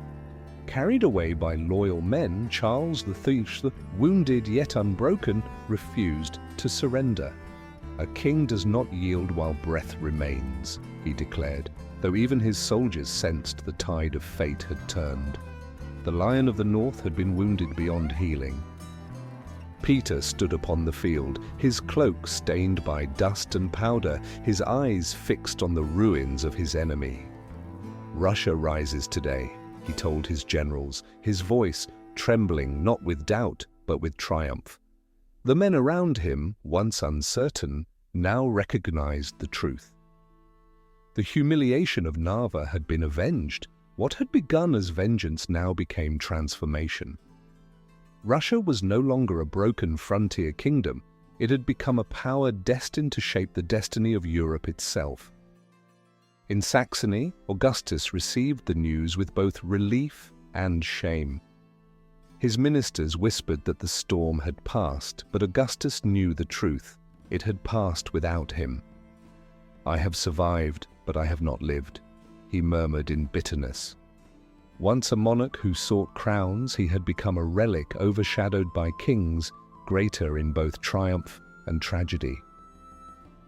Carried away by loyal men, Charles XII, wounded yet unbroken, refused to surrender. "A king does not yield while breath remains," he declared, though even his soldiers sensed the tide of fate had turned. The Lion of the North had been wounded beyond healing. Peter stood upon the field, his cloak stained by dust and powder, his eyes fixed on the ruins of his enemy. "Russia rises today," he told his generals, his voice trembling not with doubt but with triumph. The men around him, once uncertain, now recognized the truth. The humiliation of Narva had been avenged. What had begun as vengeance now became transformation. Russia was no longer a broken frontier kingdom. It had become a power destined to shape the destiny of Europe itself. In Saxony, Augustus received the news with both relief and shame. His ministers whispered that the storm had passed, but Augustus knew the truth. It had passed without him. "I have survived, but I have not lived," he murmured in bitterness. Once a monarch who sought crowns, he had become a relic overshadowed by kings, greater in both triumph and tragedy.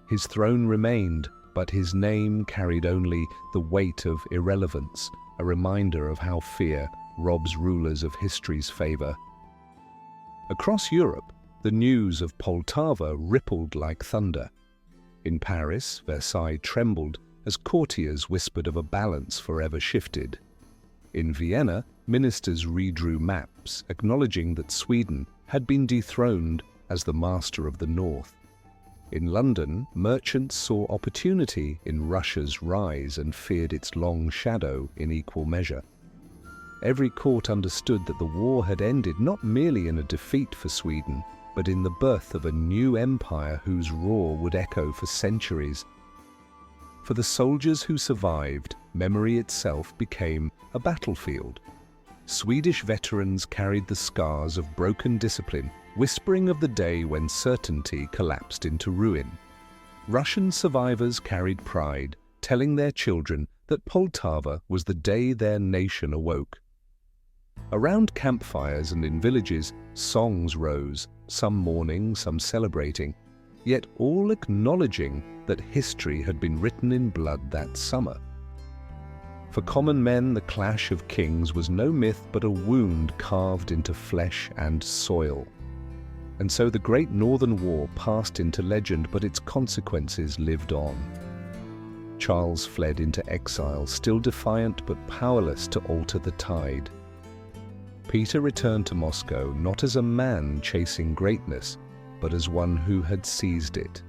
His throne remained, but his name carried only the weight of irrelevance, a reminder of how fear robs rulers of history's favor. Across Europe, the news of Poltava rippled like thunder. In Paris, Versailles trembled as courtiers whispered of a balance forever shifted. In Vienna, ministers redrew maps, acknowledging that Sweden had been dethroned as the master of the North. In London, merchants saw opportunity in Russia's rise and feared its long shadow in equal measure. Every court understood that the war had ended not merely in a defeat for Sweden, but in the birth of a new empire whose roar would echo for centuries. For the soldiers who survived, memory itself became a battlefield. Swedish veterans carried the scars of broken discipline, whispering of the day when certainty collapsed into ruin. Russian survivors carried pride, telling their children that Poltava was the day their nation awoke. Around campfires and in villages, songs rose, some mourning, some celebrating, yet all acknowledging that history had been written in blood that summer. For common men, the clash of kings was no myth but a wound carved into flesh and soil. And so the Great Northern War passed into legend, but its consequences lived on. Charles fled into exile, still defiant but powerless to alter the tide. Peter returned to Moscow not as a man chasing greatness, but as one who had seized it.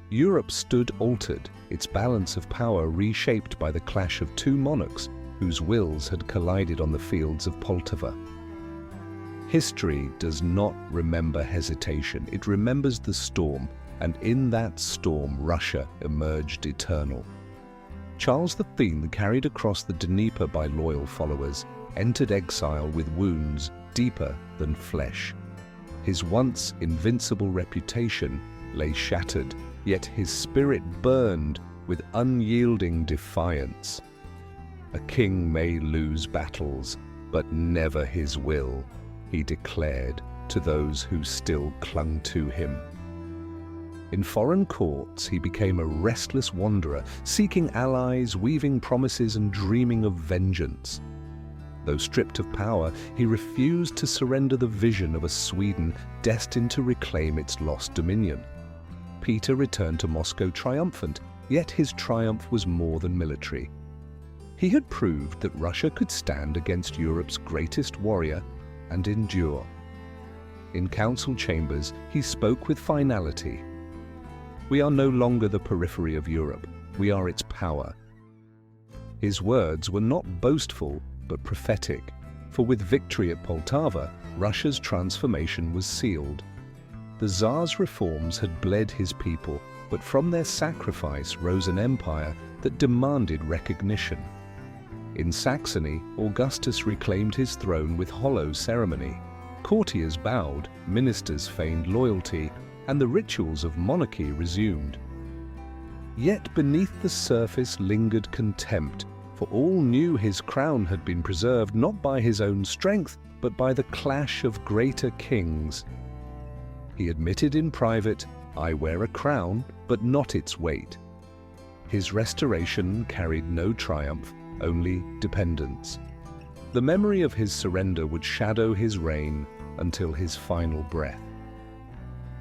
Europe stood altered, its balance of power reshaped by the clash of two monarchs whose wills had collided on the fields of Poltava. History does not remember hesitation, it remembers the storm, and in that storm Russia emerged eternal. Charles XII, carried across the Dnieper by loyal followers, entered exile with wounds deeper than flesh. His once invincible reputation lay shattered, yet his spirit burned with unyielding defiance. A king may lose battles, but never his will, he declared to those who still clung to him. In foreign courts, he became a restless wanderer, seeking allies, weaving promises, and dreaming of vengeance. Though stripped of power, he refused to surrender the vision of a Sweden destined to reclaim its lost dominion. Peter returned to Moscow triumphant, yet his triumph was more than military. He had proved that Russia could stand against Europe's greatest warrior and endure. In council chambers, he spoke with finality. "We are no longer the periphery of Europe, we are its power." His words were not boastful, but prophetic, for with victory at Poltava, Russia's transformation was sealed. The Tsar's reforms had bled his people, but from their sacrifice rose an empire that demanded recognition. In Saxony, Augustus reclaimed his throne with hollow ceremony. Courtiers bowed, ministers feigned loyalty, and the rituals of monarchy resumed. Yet beneath the surface lingered contempt, for all knew his crown had been preserved not by his own strength, but by the clash of greater kings. He admitted in private, "I wear a crown, but not its weight." His restoration carried no triumph, only dependence. The memory of his surrender would shadow his reign until his final breath.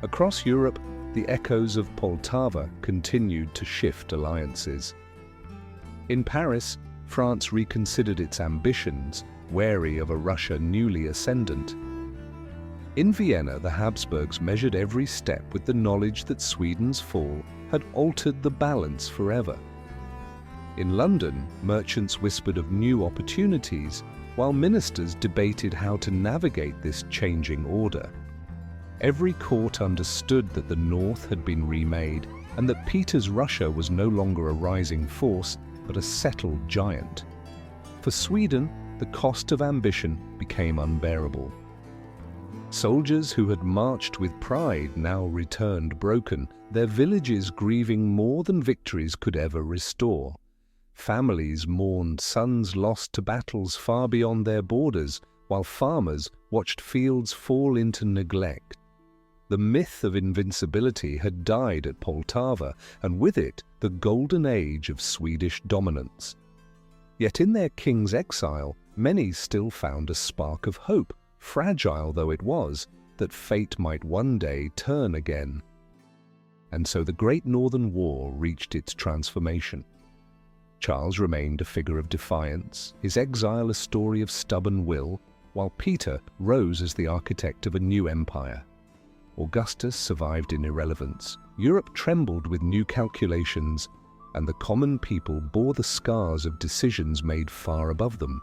Across Europe, the echoes of Poltava continued to shift alliances. In Paris, France reconsidered its ambitions, wary of a Russia newly ascendant. In Vienna, the Habsburgs measured every step with the knowledge that Sweden's fall had altered the balance forever. In London, merchants whispered of new opportunities, while ministers debated how to navigate this changing order. Every court understood that the North had been remade, and that Peter's Russia was no longer a rising force, but a settled giant. For Sweden, the cost of ambition became unbearable. Soldiers who had marched with pride now returned broken, their villages grieving more than victories could ever restore. Families mourned sons lost to battles far beyond their borders, while farmers watched fields fall into neglect. The myth of invincibility had died at Poltava, and with it the golden age of Swedish dominance. Yet in their king's exile, many still found a spark of hope, fragile though it was, that fate might one day turn again. And so the Great Northern War reached its transformation. Charles remained a figure of defiance, his exile a story of stubborn will, while Peter rose as the architect of a new empire. Augustus survived in irrelevance, Europe trembled with new calculations, and the common people bore the scars of decisions made far above them.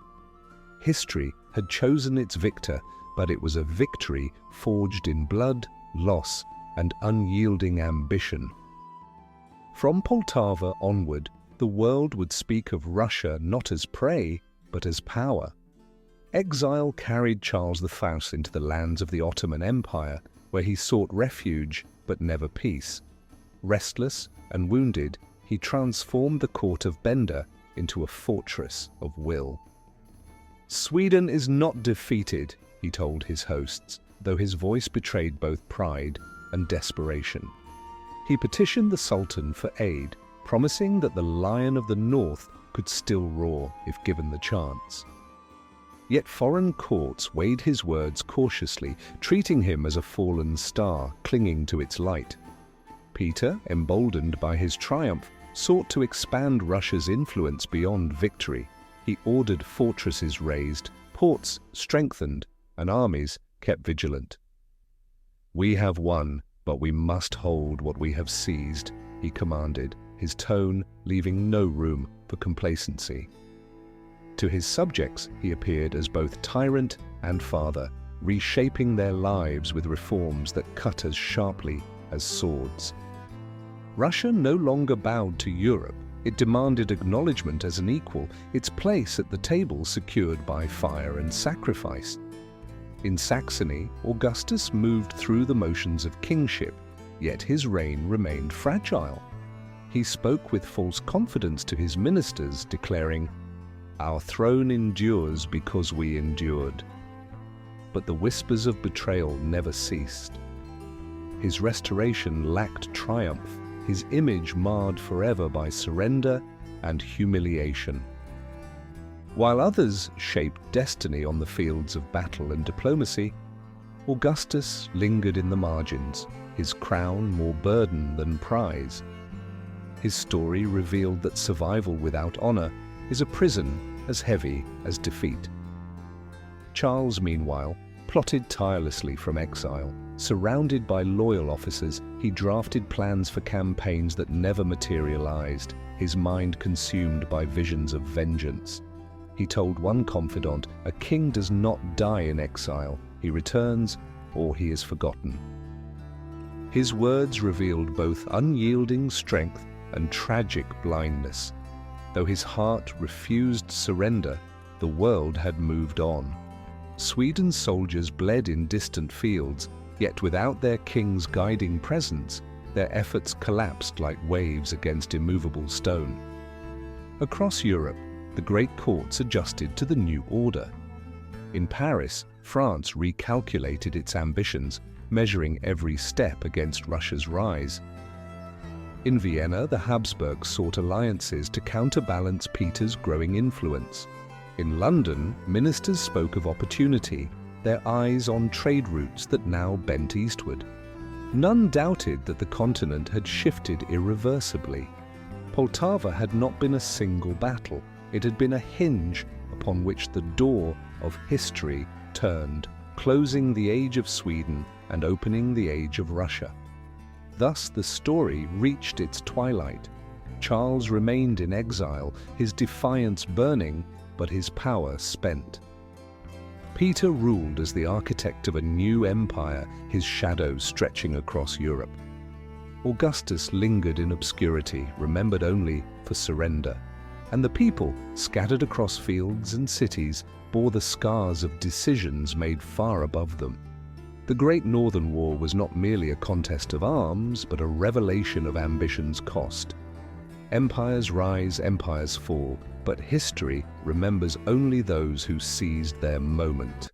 History had chosen its victor, but it was a victory forged in blood, loss, and unyielding ambition. From Poltava onward, the world would speak of Russia not as prey, but as power. Exile carried Charles I into the lands of the Ottoman Empire, where he sought refuge but never peace. Restless and wounded, he transformed the court of Bender into a fortress of will. "Sweden is not defeated," he told his hosts, though his voice betrayed both pride and desperation. He petitioned the Sultan for aid, promising that the Lion of the North could still roar if given the chance. Yet foreign courts weighed his words cautiously, treating him as a fallen star clinging to its light. Peter, emboldened by his triumph, sought to expand Russia's influence beyond victory. He ordered fortresses razed, ports strengthened, and armies kept vigilant. "We have won, but we must hold what we have seized," he commanded, his tone leaving no room for complacency. To his subjects, he appeared as both tyrant and father, reshaping their lives with reforms that cut as sharply as swords. Russia no longer bowed to Europe. It demanded acknowledgement as an equal, its place at the table secured by fire and sacrifice. In Saxony, Augustus moved through the motions of kingship, yet his reign remained fragile. He spoke with false confidence to his ministers, declaring, "Our throne endures because we endured." But the whispers of betrayal never ceased. His restoration lacked triumph, his image marred forever by surrender and humiliation. While others shaped destiny on the fields of battle and diplomacy, Augustus lingered in the margins, his crown more burden than prize. His story revealed that survival without honor is a prison as heavy as defeat. Charles, meanwhile, plotted tirelessly from exile. Surrounded by loyal officers, he drafted plans for campaigns that never materialized, his mind consumed by visions of vengeance. He told one confidant, "A king does not die in exile. He returns or he is forgotten." His words revealed both unyielding strength and tragic blindness. Though his heart refused surrender, the world had moved on. Sweden's soldiers bled in distant fields, yet without their king's guiding presence, their efforts collapsed like waves against immovable stone. Across Europe, the great courts adjusted to the new order. In Paris, France recalculated its ambitions, measuring every step against Russia's rise. In Vienna, the Habsburgs sought alliances to counterbalance Peter's growing influence. In London, ministers spoke of opportunity, their eyes on trade routes that now bent eastward. None doubted that the continent had shifted irreversibly. Poltava had not been a single battle. It had been a hinge upon which the door of history turned, closing the age of Sweden and opening the age of Russia. Thus the story reached its twilight. Charles remained in exile, his defiance burning, but his power spent. Peter ruled as the architect of a new empire, his shadow stretching across Europe. Augustus lingered in obscurity, remembered only for surrender. And the people, scattered across fields and cities, bore the scars of decisions made far above them. The Great Northern War was not merely a contest of arms, but a revelation of ambition's cost. Empires rise, empires fall, but history remembers only those who seized their moment.